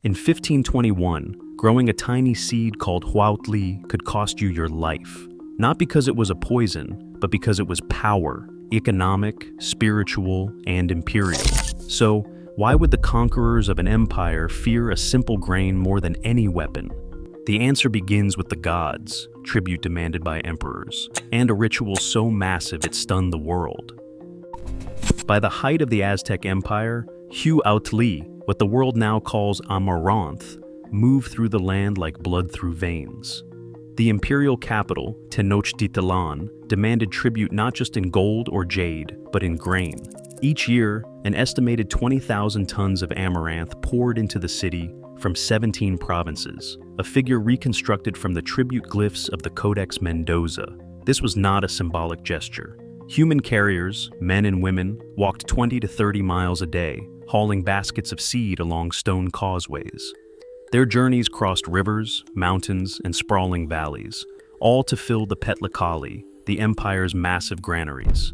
In 1521, growing a tiny seed called huautli could cost you your life, not because it was a poison, but because it was power, economic, spiritual, and imperial. So, why would the conquerors of an empire fear a simple grain more than any weapon? The answer begins with the gods, tribute demanded by emperors, and a ritual so massive it stunned the world. By the height of the Aztec Empire, huautli, what the world now calls amaranth, moved through the land like blood through veins. The imperial capital, Tenochtitlan, demanded tribute not just in gold or jade, but in grain. Each year, an estimated 20,000 tons of amaranth poured into the city from 17 provinces, a figure reconstructed from the tribute glyphs of the Codex Mendoza. This was not a symbolic gesture. Human carriers, men and women, walked 20 to 30 miles a day, hauling baskets of seed along stone causeways. Their journeys crossed rivers, mountains, and sprawling valleys, all to fill the Petlakali, the empire's massive granaries.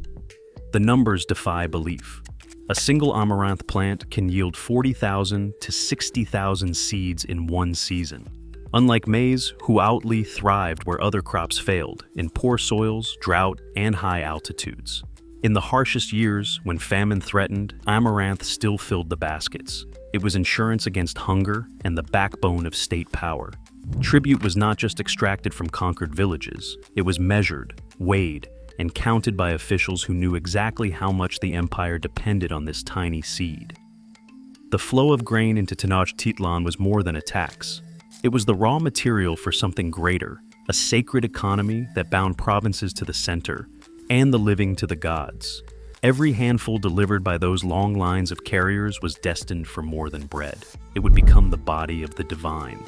The numbers defy belief. A single amaranth plant can yield 40,000 to 60,000 seeds in one season. Unlike maize, huautli thrived where other crops failed, in poor soils, drought, and high altitudes. In the harshest years, when famine threatened, amaranth still filled the baskets. It was insurance against hunger and the backbone of state power. Tribute was not just extracted from conquered villages. It was measured, weighed, and counted by officials who knew exactly how much the empire depended on this tiny seed. The flow of grain into Tenochtitlan was more than a tax. It was the raw material for something greater, a sacred economy that bound provinces to the center, and the living to the gods. Every handful delivered by those long lines of carriers was destined for more than bread. It would become the body of the divine.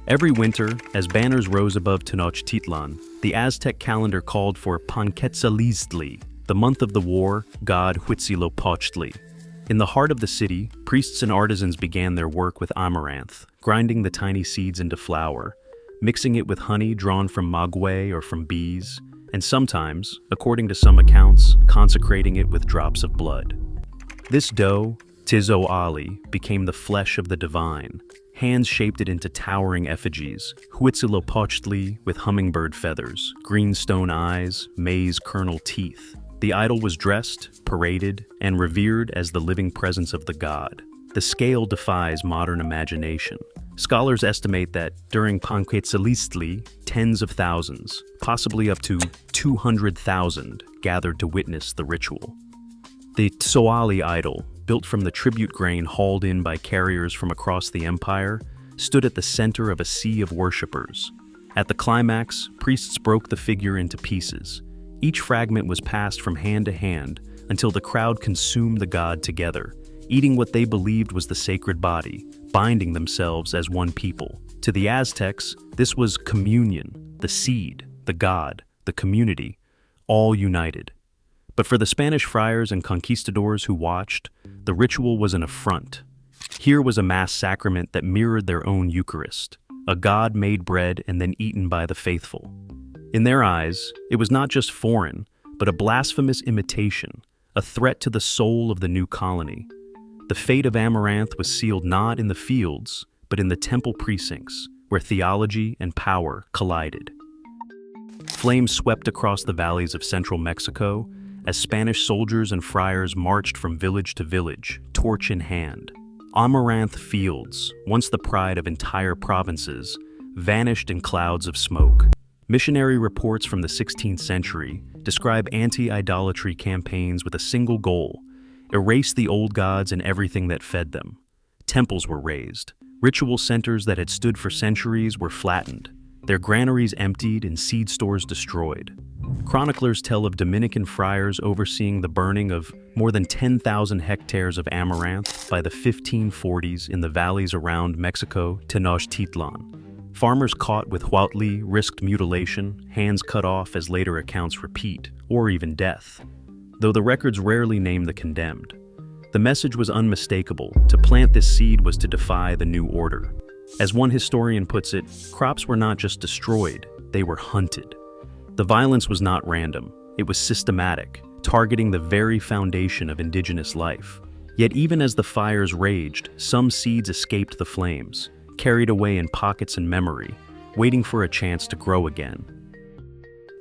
Every winter, as banners rose above Tenochtitlan, the Aztec calendar called for Panquetzalistli, the month of the war, god Huitzilopochtli. In the heart of the city, priests and artisans began their work with amaranth, grinding the tiny seeds into flour, mixing it with honey drawn from maguey or from bees, and sometimes, according to some accounts, consecrating it with drops of blood. This dough, tizoali, became the flesh of the divine. Hands shaped it into towering effigies, Huitzilopochtli with hummingbird feathers, greenstone eyes, maize kernel teeth. The idol was dressed, paraded, and revered as the living presence of the god. The scale defies modern imagination. Scholars estimate that during Panquetzalistli, tens of thousands, possibly up to 200,000, gathered to witness the ritual. The Tzoali idol, built from the tribute grain hauled in by carriers from across the empire, stood at the center of a sea of worshippers. At the climax, priests broke the figure into pieces. Each fragment was passed from hand to hand until the crowd consumed the god together, eating what they believed was the sacred body, binding themselves as one people. To the Aztecs, this was communion, the seed, the god, the community, all united. But for the Spanish friars and conquistadors who watched, the ritual was an affront. Here was a mass sacrament that mirrored their own Eucharist, a god made bread and then eaten by the faithful. In their eyes, it was not just foreign, but a blasphemous imitation, a threat to the soul of the new colony. The fate of amaranth was sealed not in the fields, but in the temple precincts, where theology and power collided. Flames swept across the valleys of central Mexico as Spanish soldiers and friars marched from village to village, torch in hand. Amaranth fields, once the pride of entire provinces, vanished in clouds of smoke. Missionary reports from the 16th century describe anti-idolatry campaigns with a single goal: erase the old gods and everything that fed them. Temples were razed. Ritual centers that had stood for centuries were flattened, their granaries emptied and seed stores destroyed. Chroniclers tell of Dominican friars overseeing the burning of more than 10,000 hectares of amaranth by the 1540s in the valleys around Mexico, Tenochtitlan. Farmers caught with huautli risked mutilation, hands cut off as later accounts repeat, or even death. Though the records rarely name the condemned. The message was unmistakable: to plant this seed was to defy the new order. As one historian puts it, crops were not just destroyed, they were hunted. The violence was not random, it was systematic, targeting the very foundation of indigenous life. Yet even as the fires raged, some seeds escaped the flames, carried away in pockets in memory, waiting for a chance to grow again.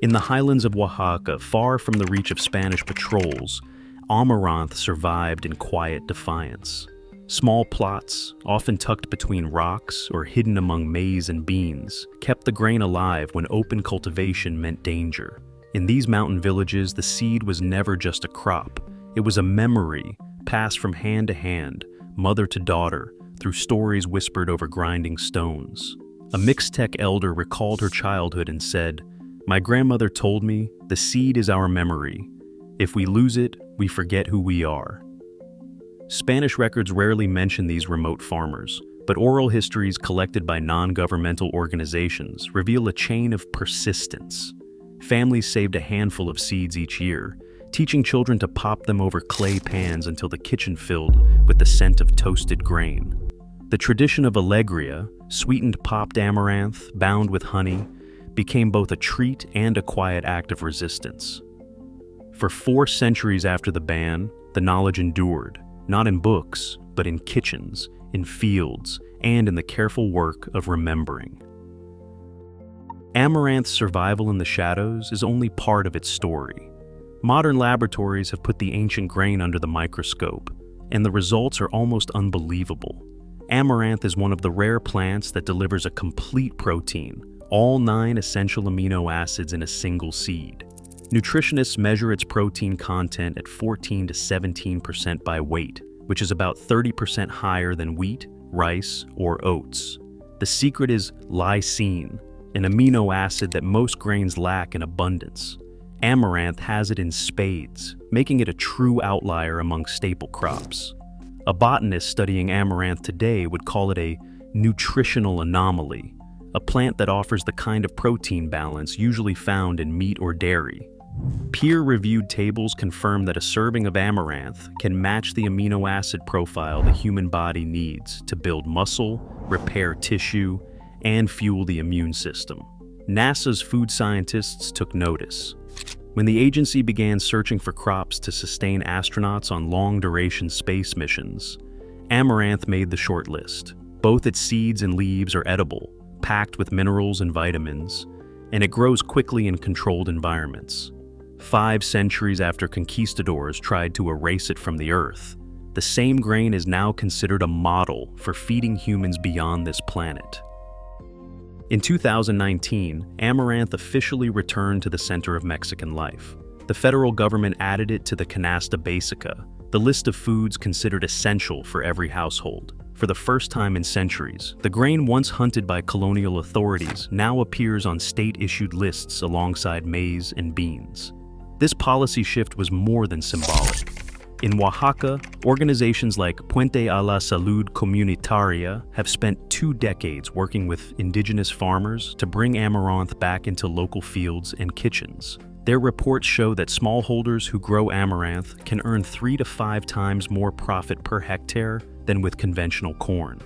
In the highlands of Oaxaca, far from the reach of Spanish patrols, amaranth survived in quiet defiance. Small plots, often tucked between rocks or hidden among maize and beans, kept the grain alive when open cultivation meant danger. In these mountain villages, the seed was never just a crop. It was a memory, passed from hand to hand, mother to daughter, through stories whispered over grinding stones. A Mixtec elder recalled her childhood and said, "My grandmother told me, the seed is our memory. If we lose it, we forget who we are." Spanish records rarely mention these remote farmers, but oral histories collected by non-governmental organizations reveal a chain of persistence. Families saved a handful of seeds each year, teaching children to pop them over clay pans until the kitchen filled with the scent of toasted grain. The tradition of alegria, sweetened popped amaranth bound with honey, became both a treat and a quiet act of resistance. For 4 centuries after the ban, the knowledge endured, not in books, but in kitchens, in fields, and in the careful work of remembering. Amaranth's survival in the shadows is only part of its story. Modern laboratories have put the ancient grain under the microscope, and the results are almost unbelievable. Amaranth is one of the rare plants that delivers a complete protein, all 9 essential amino acids in a single seed. Nutritionists measure its protein content at 14 to 17% by weight, which is about 30% higher than wheat, rice, or oats. The secret is lysine, an amino acid that most grains lack in abundance. Amaranth has it in spades, making it a true outlier among staple crops. A botanist studying amaranth today would call it a nutritional anomaly, a plant that offers the kind of protein balance usually found in meat or dairy. Peer-reviewed tables confirm that a serving of amaranth can match the amino acid profile the human body needs to build muscle, repair tissue, and fuel the immune system. NASA's food scientists took notice. When the agency began searching for crops to sustain astronauts on long-duration space missions, amaranth made the short list. Both its seeds and leaves are edible, packed with minerals and vitamins, and it grows quickly in controlled environments. 5 centuries after conquistadors tried to erase it from the earth, the same grain is now considered a model for feeding humans beyond this planet. In 2019, amaranth officially returned to the center of Mexican life. The federal government added it to the canasta básica, the list of foods considered essential for every household. For the first time in centuries, the grain once hunted by colonial authorities now appears on state-issued lists alongside maize and beans. This policy shift was more than symbolic. In Oaxaca, organizations like Puente a la Salud Comunitaria have spent 2 decades working with indigenous farmers to bring amaranth back into local fields and kitchens. Their reports show that smallholders who grow amaranth can earn 3 to 5 times more profit per hectare than with conventional corn.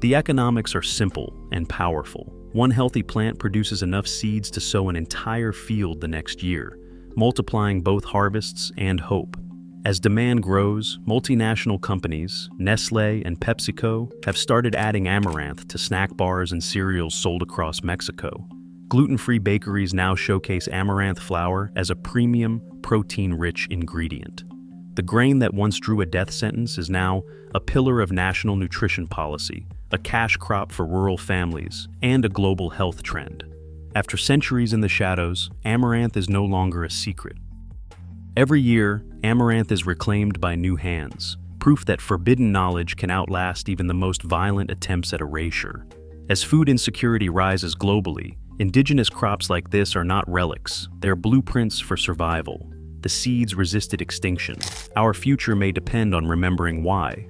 The economics are simple and powerful. One healthy plant produces enough seeds to sow an entire field the next year, multiplying both harvests and hope. As demand grows, multinational companies, Nestlé and PepsiCo, have started adding amaranth to snack bars and cereals sold across Mexico. Gluten-free bakeries now showcase amaranth flour as a premium, protein-rich ingredient. The grain that once drew a death sentence is now a pillar of national nutrition policy, a cash crop for rural families, and a global health trend. After centuries in the shadows, amaranth is no longer a secret. Every year, amaranth is reclaimed by new hands, proof that forbidden knowledge can outlast even the most violent attempts at erasure. As food insecurity rises globally, indigenous crops like this are not relics, they're blueprints for survival. The seeds resisted extinction. Our future may depend on remembering why.